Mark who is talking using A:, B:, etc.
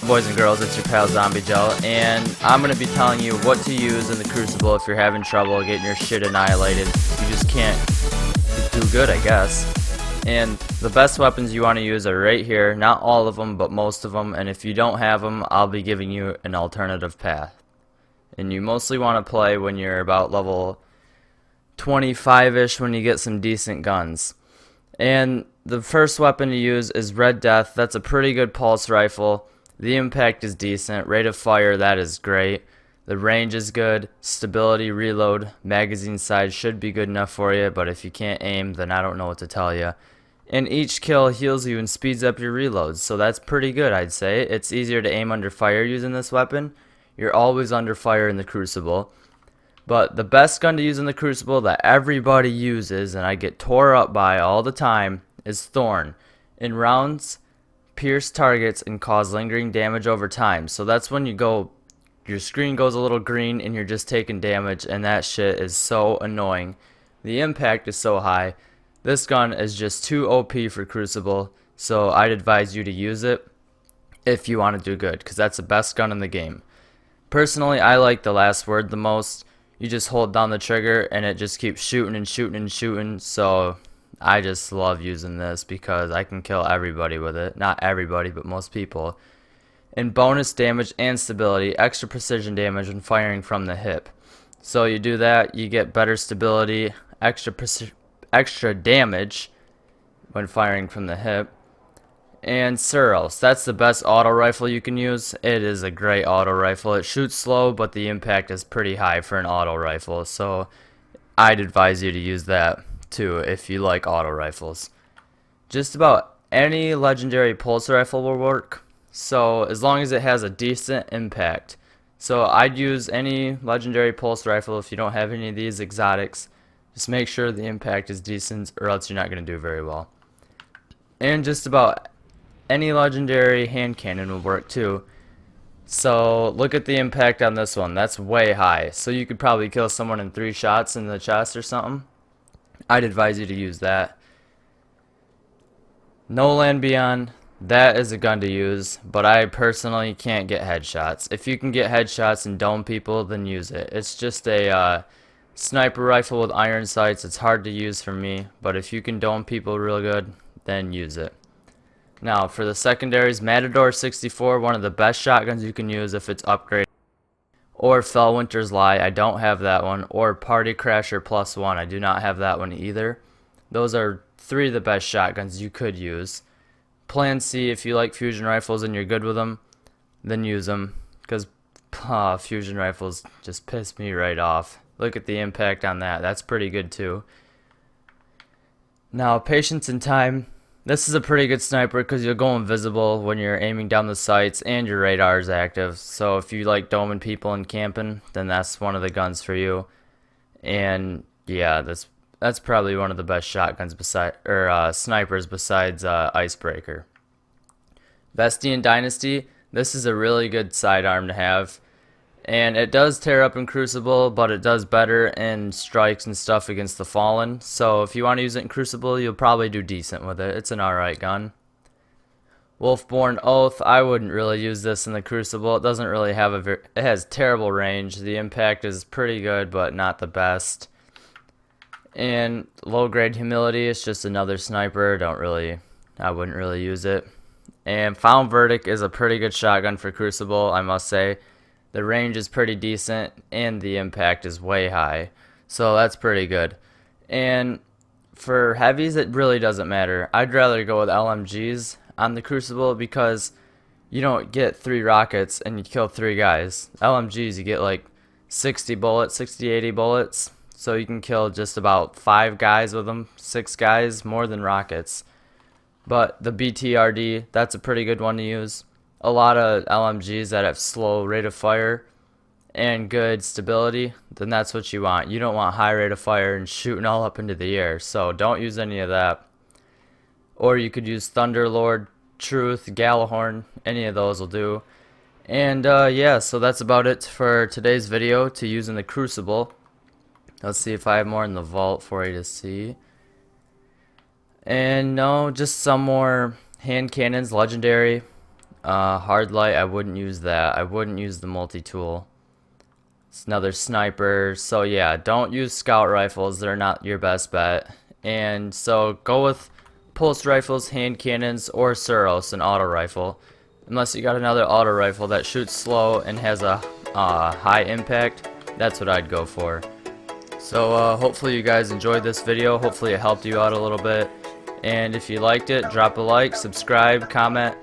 A: boys and girls, it's your pal Zombie Gel, and I'm going to be telling you what to use in the Crucible if you're having trouble getting your shit annihilated. You just can't do good, I guess. And the best weapons you want to use are right here. Not all of them, but most of them. And if you don't have them, I'll be giving you an alternative path. And you mostly want to play when you're about level 25-ish, when you get some decent guns. And the first weapon to use is Red Death. That's a pretty good pulse rifle. The impact is decent. Rate of fire, that is great. The range is good. Stability, reload, magazine size should be good enough for you, but if you can't aim, then I don't know what to tell you. And each kill heals you and speeds up your reloads, so that's pretty good, I'd say. It's easier to aim under fire using this weapon. You're always under fire in the Crucible. But the best gun to use in the Crucible that everybody uses, and I get tore up by all the time, is Thorn. In rounds, pierce targets and cause lingering damage over time. So that's when your screen goes a little green and you're just taking damage, and that shit is so annoying. The impact is so high. This gun is just too OP for Crucible, so I'd advise you to use it if you want to do good, because that's the best gun in the game. Personally, I like the last word the most. You just hold down the trigger and it just keeps shooting and shooting and shooting, so I just love using this because I can kill everybody with it. Not everybody, but most people. And bonus damage and stability, extra precision damage when firing from the hip. So you do that, you get better stability, extra damage when firing from the hip. And Suros, that's the best auto rifle you can use. It is a great auto rifle. It shoots slow, but the impact is pretty high for an auto rifle. So I'd advise you to use that too if you like auto rifles. Just about any legendary pulse rifle will work, so as long as it has a decent impact. So I'd use any legendary pulse rifle if you don't have any of these exotics. Just make sure the impact is decent, or else you're not going to do very well. And just about any legendary hand cannon will work too. So look at the impact on this one. That's way high. So you could probably kill someone in 3 shots in the chest or something. I'd advise you to use that. No Land Beyond, that is a gun to use, but I personally can't get headshots. If you can get headshots and dome people, then use it. It's just a sniper rifle with iron sights. It's hard to use for me, but if you can dome people real good, then use it. Now, for the secondaries, Matador 64, one of the best shotguns you can use if it's upgraded. Or Fellwinter's Lie, I don't have that one. Or Party Crasher +1, I do not have that one either. Those are 3 of the best shotguns you could use. Plan C, if you like fusion rifles and you're good with them, then use them. Because fusion rifles just piss me right off. Look at the impact on that. That's pretty good too. Now, Patience and Time. This is a pretty good sniper because you'll go invisible when you're aiming down the sights and your radar is active. So if you like doming people and camping, then that's one of the guns for you. And yeah, that's probably one of the best shotguns snipers besides Icebreaker. Vestian Dynasty. This is a really good sidearm to have. And it does tear up in Crucible, but it does better in strikes and stuff against the Fallen. So if you want to use it in Crucible, you'll probably do decent with it. It's an alright gun. Wolfborn Oath, I wouldn't really use this in the Crucible. It doesn't really have it has terrible range. The impact is pretty good, but not the best. And Low Grade Humility, it's just another sniper. I wouldn't really use it. And Found Verdict is a pretty good shotgun for Crucible, I must say. The range is pretty decent, and the impact is way high. So that's pretty good. And for heavies, it really doesn't matter. I'd rather go with LMGs on the Crucible because you don't get 3 rockets and you kill 3 guys. LMGs, you get like 60 bullets, 60, 80 bullets. So you can kill just about 5 guys with them, 6 guys, more than rockets. But the BTRD, that's a pretty good one to use. A lot of LMGs that have slow rate of fire and good stability, then that's what you want. You don't want high rate of fire and shooting all up into the air, so don't use any of that. Or you could use Thunderlord, Truth, Galahorn, any of those will do. And yeah, so that's about it for today's video to use in the Crucible. Let's see if I have more in the vault for you to see. And no, just some more hand cannons, legendary. Hard light, I wouldn't use that. I wouldn't use the multi-tool. It's another sniper. So yeah, don't use scout rifles. They're not your best bet. And so go with pulse rifles, hand cannons, or Suros, an auto rifle. Unless you got another auto rifle that shoots slow and has a high impact, that's what I'd go for. So hopefully you guys enjoyed this video. Hopefully it helped you out a little bit. And if you liked it, drop a like, subscribe, comment.